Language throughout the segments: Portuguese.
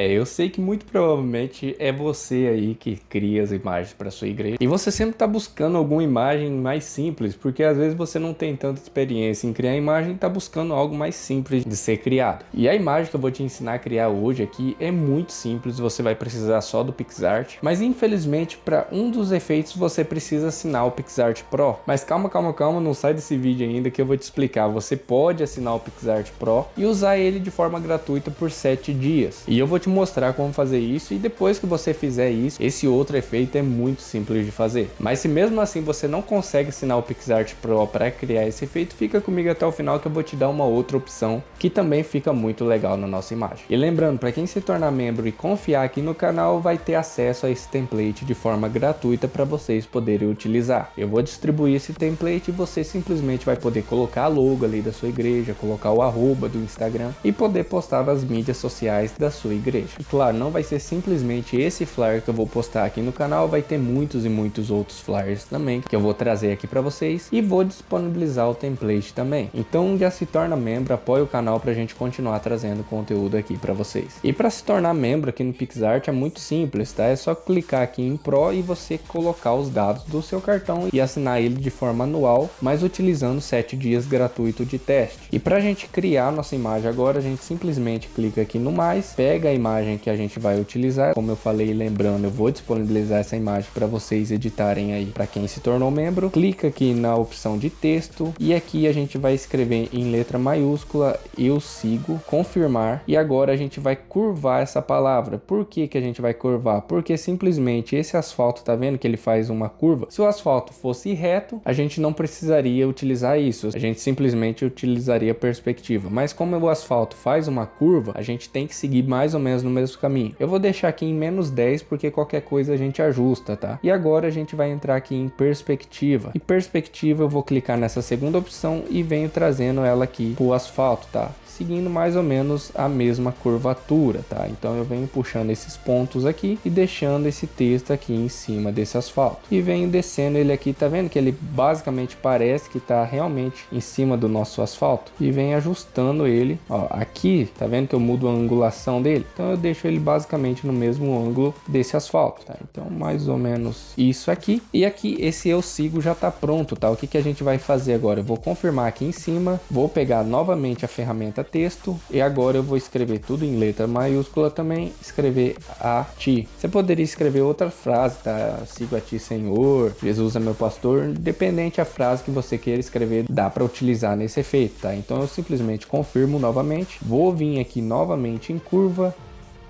Eu sei que muito provavelmente é você aí que cria as imagens para sua igreja e você sempre está buscando alguma imagem mais simples, porque às vezes você não tem tanta experiência em criar imagem e está buscando algo mais simples de ser criado. E a imagem que eu vou te ensinar a criar hoje aqui é muito simples, você vai precisar só do PicsArt, mas infelizmente para um dos efeitos você precisa assinar o PicsArt Pro. Mas calma, não sai desse vídeo ainda que eu vou te explicar. Você pode assinar o PicsArt Pro e usar ele de forma gratuita por 7 dias. E eu vou te mostrar como fazer isso, e depois que você fizer isso, esse outro efeito é muito simples de fazer. Mas se mesmo assim você não consegue assinar o PicsArt Pro para criar esse efeito, fica comigo até o final que eu vou te dar uma outra opção que também fica muito legal na nossa imagem. E lembrando, para quem se tornar membro e confiar aqui no canal, vai ter acesso a esse template de forma gratuita para vocês poderem utilizar. Eu vou distribuir esse template e você simplesmente vai poder colocar a logo ali da sua igreja, colocar o arroba do Instagram e poder postar nas mídias sociais da sua igreja. E claro, não vai ser simplesmente esse flyer que eu vou postar aqui no canal, vai ter muitos e muitos outros flyers também que eu vou trazer aqui para vocês e vou disponibilizar o template também. Então já se torna membro, apoia o canal para a gente continuar trazendo conteúdo aqui para vocês. E para se tornar membro aqui no PicsArt é muito simples, tá? É só clicar aqui em Pro e você colocar os dados do seu cartão e assinar ele de forma anual, mas utilizando 7 dias gratuito de teste. E para a gente criar nossa imagem agora, a gente simplesmente clica aqui no mais, pega a imagem que a gente vai utilizar. Como eu falei, lembrando, eu vou disponibilizar essa imagem para vocês editarem aí para quem se tornou membro. Clica aqui na opção de texto e aqui a gente vai escrever em letra maiúscula eu sigo, confirmar, e agora a gente vai curvar essa palavra. Por que que a gente vai curvar? Porque simplesmente esse asfalto, tá vendo que ele faz uma curva? Se o asfalto fosse reto, a gente não precisaria utilizar isso, a gente simplesmente utilizaria perspectiva, mas como o asfalto faz uma curva, a gente tem que seguir mais ou menos no mesmo caminho. Eu vou deixar aqui em -10 porque qualquer coisa a gente ajusta, tá? E agora a gente vai entrar aqui em perspectiva, e perspectiva eu vou clicar nessa segunda opção e venho trazendo ela aqui pro asfalto, tá? Seguindo mais ou menos a mesma curvatura, tá? Então eu venho puxando esses pontos aqui e deixando esse texto aqui em cima desse asfalto. E venho descendo ele aqui, tá vendo que ele basicamente parece que tá realmente em cima do nosso asfalto? E venho ajustando ele, ó, aqui, tá vendo que eu mudo a angulação dele? Então eu deixo ele basicamente no mesmo ângulo desse asfalto, tá? Então mais ou menos isso aqui. E aqui esse eu sigo já tá pronto, tá? O que que a gente vai fazer agora? Eu vou confirmar aqui em cima, vou pegar novamente a ferramenta texto e agora eu vou escrever tudo em letra maiúscula também, escrever a ti. Você poderia escrever outra frase, tá? Sigo a ti, Senhor, Jesus é meu pastor, independente a frase que você queira escrever, dá para utilizar nesse efeito, tá? Então eu simplesmente confirmo novamente, vou vir aqui novamente em curva,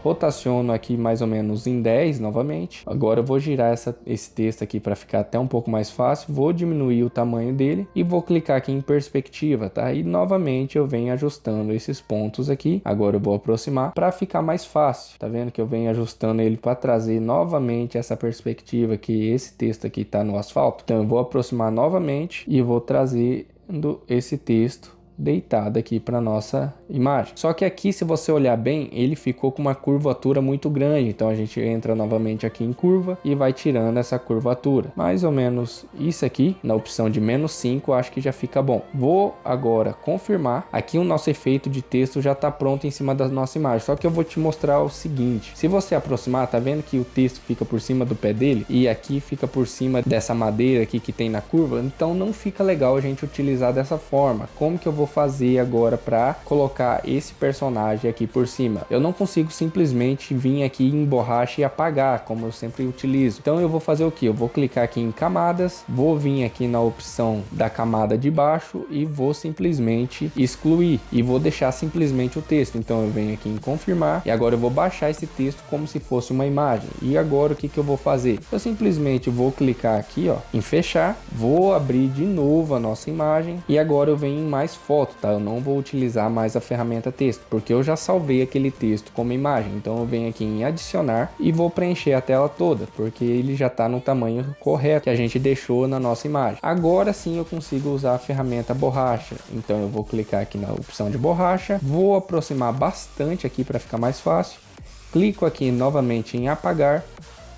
rotaciono aqui mais ou menos em 10 novamente. Agora eu vou girar esse texto aqui para ficar até um pouco mais fácil. Vou diminuir o tamanho dele e vou clicar aqui em perspectiva, tá? E novamente eu venho ajustando esses pontos aqui. Agora eu vou aproximar para ficar mais fácil. Tá vendo que eu venho ajustando ele para trazer novamente essa perspectiva que esse texto aqui tá no asfalto. Então eu vou aproximar novamente e vou trazendo esse texto deitado aqui para nossa imagem. Só que aqui, se você olhar bem, ele ficou com uma curvatura muito grande, então a gente entra novamente aqui em curva e vai tirando essa curvatura. Mais ou menos isso aqui, na opção de -5, acho que já fica bom. Vou agora confirmar. Aqui o nosso efeito de texto já está pronto em cima da nossa imagem, só que eu vou te mostrar o seguinte: se você aproximar, tá vendo que o texto fica por cima do pé dele e aqui fica por cima dessa madeira aqui que tem na curva? Então não fica legal a gente utilizar dessa forma. Como que eu vou fazer agora para colocar esse personagem aqui por cima? Eu não consigo simplesmente vir aqui em borracha e apagar, como eu sempre utilizo. Então eu vou fazer o que? Eu vou clicar aqui em camadas, vou vir aqui na opção da camada de baixo e vou simplesmente excluir e vou deixar simplesmente o texto. Então eu venho aqui em confirmar e agora eu vou baixar esse texto como se fosse uma imagem. E agora o que que eu vou fazer? Eu simplesmente vou clicar aqui, ó, em fechar, vou abrir de novo a nossa imagem e agora eu venho em mais foto, tá? Eu não vou utilizar mais a ferramenta texto, porque eu já salvei aquele texto como imagem. Então eu venho aqui em adicionar e vou preencher a tela toda, porque ele já está no tamanho correto que a gente deixou na nossa imagem. Agora sim eu consigo usar a ferramenta borracha. Então eu vou clicar aqui na opção de borracha, vou aproximar bastante aqui para ficar mais fácil. Clico aqui novamente em apagar.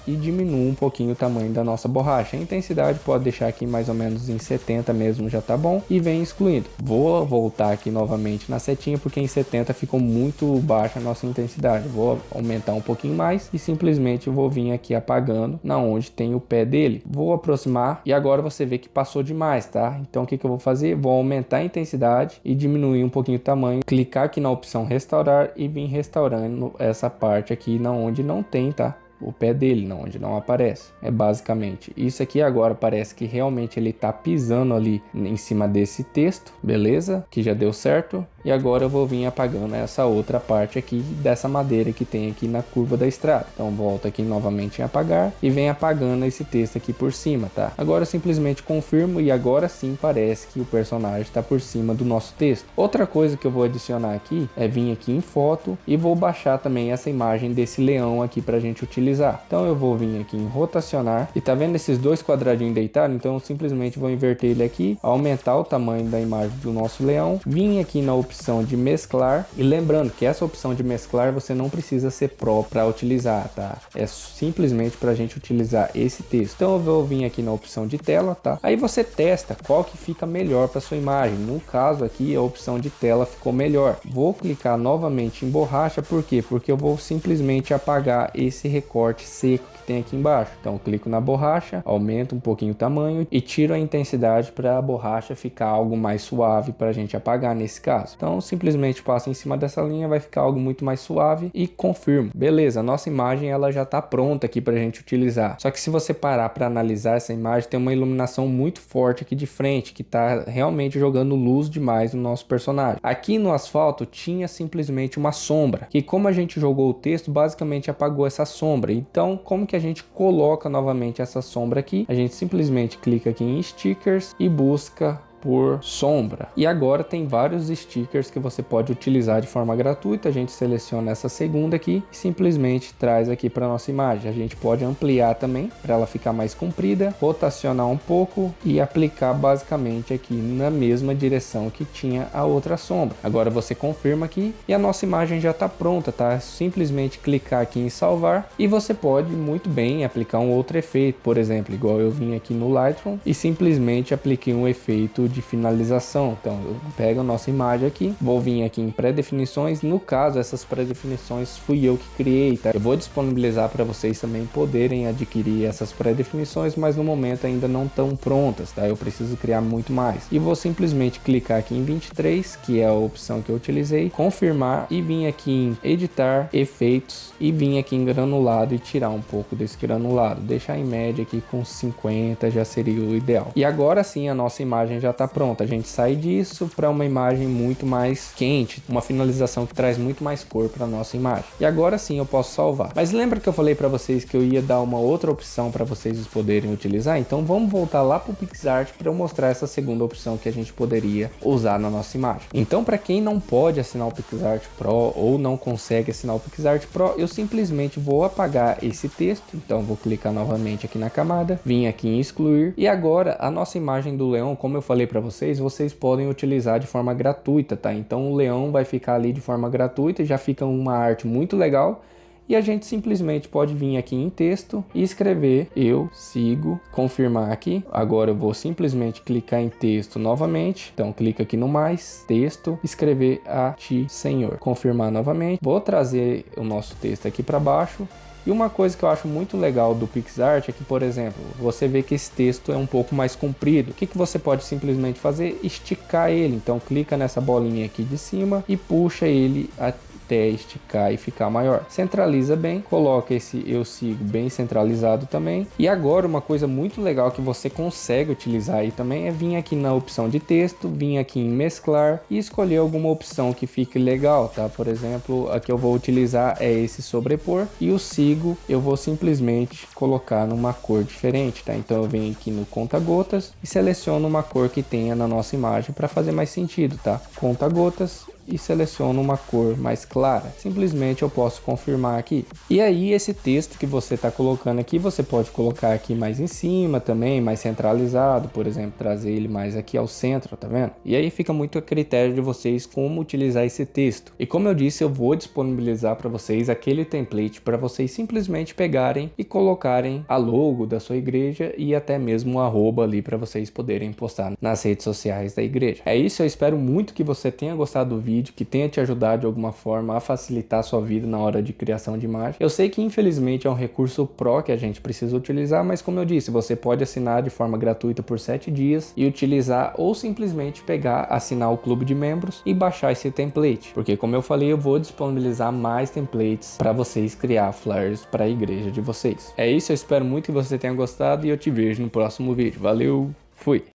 e diminuo um pouquinho o tamanho da nossa borracha. A intensidade pode deixar aqui mais ou menos em 70 mesmo, já tá bom, e vem excluindo. Vou voltar aqui novamente na setinha, porque em 70 ficou muito baixa a nossa intensidade. Vou aumentar um pouquinho mais e simplesmente vou vir aqui apagando na onde tem o pé dele. Vou aproximar e agora você vê que passou demais, tá? Então o que eu vou fazer? Vou aumentar a intensidade e diminuir um pouquinho o tamanho, clicar aqui na opção restaurar e vir restaurando essa parte aqui na onde não tem, tá? O pé dele, não, onde não aparece. É basicamente isso aqui. Agora parece que realmente ele tá pisando ali em cima desse texto, beleza? Que já deu certo. E agora eu vou vir apagando essa outra parte aqui dessa madeira que tem aqui na curva da estrada. Então volto aqui novamente em apagar e vem apagando esse texto aqui por cima, tá? Agora eu simplesmente confirmo e agora sim parece que o personagem está por cima do nosso texto. Outra coisa que eu vou adicionar aqui é vir aqui em foto e vou baixar também essa imagem desse leão aqui pra gente utilizar. Então eu vou vir aqui em rotacionar e tá vendo esses dois quadradinhos deitados? Então eu simplesmente vou inverter ele aqui, aumentar o tamanho da imagem do nosso leão, vim aqui na opção de mesclar e lembrando que essa opção de mesclar você não precisa ser pro para utilizar, tá? É simplesmente para a gente utilizar esse texto. Então eu vou vir aqui na opção de tela, tá? Aí você testa qual que fica melhor para sua imagem. No caso aqui a opção de tela ficou melhor. Vou clicar novamente em borracha, por quê? Porque eu vou simplesmente apagar esse recorte seco que tem aqui embaixo. Então eu clico na borracha, aumento um pouquinho o tamanho e tiro a intensidade para a borracha ficar algo mais suave para a gente apagar nesse caso. Então simplesmente passo em cima dessa linha, vai ficar algo muito mais suave e confirmo. Beleza, a nossa imagem ela já está pronta aqui para a gente utilizar. Só que se você parar para analisar essa imagem, tem uma iluminação muito forte aqui de frente, que está realmente jogando luz demais no nosso personagem. Aqui no asfalto tinha simplesmente uma sombra, que como a gente jogou o texto, basicamente apagou essa sombra. Então como que a gente coloca novamente essa sombra aqui? A gente simplesmente clica aqui em stickers e busca por sombra. E agora tem vários stickers que você pode utilizar de forma gratuita. A gente seleciona essa segunda aqui e simplesmente traz aqui para nossa imagem. A gente pode ampliar também para ela ficar mais comprida, rotacionar um pouco e aplicar basicamente aqui na mesma direção que tinha a outra sombra. Agora você confirma aqui e a nossa imagem já está pronta, tá? É simplesmente clicar aqui em salvar e você pode muito bem aplicar um outro efeito, por exemplo, igual eu vim aqui no Lightroom e simplesmente apliquei um efeito de finalização. Então eu pego a nossa imagem aqui, vou vir aqui em pré-definições. No caso, essas pré-definições fui eu que criei, tá? Eu vou disponibilizar para vocês também poderem adquirir essas pré-definições, mas no momento ainda não estão prontas, tá? Eu preciso criar muito mais. E vou simplesmente clicar aqui em 23, que é a opção que eu utilizei, confirmar e vim aqui em editar, efeitos e vim aqui em granulado e tirar um pouco desse granulado, deixar em média aqui com 50 já seria o ideal. E agora sim a nossa imagem já está pronta. A gente sai disso para uma imagem muito mais quente, uma finalização que traz muito mais cor para nossa imagem. E agora sim eu posso salvar. Mas lembra que eu falei para vocês que eu ia dar uma outra opção para vocês poderem utilizar? Então vamos voltar lá para o PicsArt para eu mostrar essa segunda opção que a gente poderia usar na nossa imagem. Então para quem não pode assinar o PicsArt Pro ou não consegue assinar o PicsArt Pro, eu simplesmente vou apagar esse texto. Então vou clicar novamente aqui na camada, vim aqui em excluir e agora a nossa imagem do leão, como eu falei para vocês podem utilizar de forma gratuita, tá? Então o leão vai ficar ali de forma gratuita e já fica uma arte muito legal. E a gente simplesmente pode vir aqui em texto e escrever eu sigo, confirmar aqui. Agora eu vou simplesmente clicar em texto novamente. Então clica aqui no mais, texto, escrever a ti, Senhor. Confirmar novamente. Vou trazer o nosso texto aqui para baixo. E uma coisa que eu acho muito legal do PicsArt é que, por exemplo, você vê que esse texto é um pouco mais comprido. O que você pode simplesmente fazer? Esticar ele. Então clica nessa bolinha aqui de cima e puxa ele até esticar e ficar maior. Centraliza bem, coloca esse eu sigo bem centralizado também. E agora uma coisa muito legal que você consegue utilizar aí também é vir aqui na opção de texto, vir aqui em mesclar e escolher alguma opção que fique legal, tá? Por exemplo, a que eu vou utilizar é esse sobrepor e o sigo eu vou simplesmente colocar numa cor diferente, tá? Então eu venho aqui no conta-gotas e seleciono uma cor que tenha na nossa imagem para fazer mais sentido, tá? Conta-gotas e seleciono uma cor mais clara. Simplesmente eu posso confirmar aqui. E aí esse texto que você está colocando aqui, você pode colocar aqui mais em cima também, mais centralizado, por exemplo, trazer ele mais aqui ao centro, tá vendo? E aí fica muito a critério de vocês como utilizar esse texto. E como eu disse, eu vou disponibilizar para vocês aquele template para vocês simplesmente pegarem e colocarem a logo da sua igreja e até mesmo um arroba ali para vocês poderem postar nas redes sociais da igreja. É isso, eu espero muito que você tenha gostado do vídeo, que tenha te ajudado de alguma forma a facilitar a sua vida na hora de criação de imagem. Eu sei que infelizmente é um recurso Pro que a gente precisa utilizar, mas como eu disse, você pode assinar de forma gratuita por 7 dias e utilizar, ou simplesmente pegar, assinar o clube de membros e baixar esse template, porque como eu falei, eu vou disponibilizar mais templates para vocês criar flyers para a igreja de vocês. É isso, eu espero muito que você tenha gostado e eu te vejo no próximo vídeo. Valeu, fui!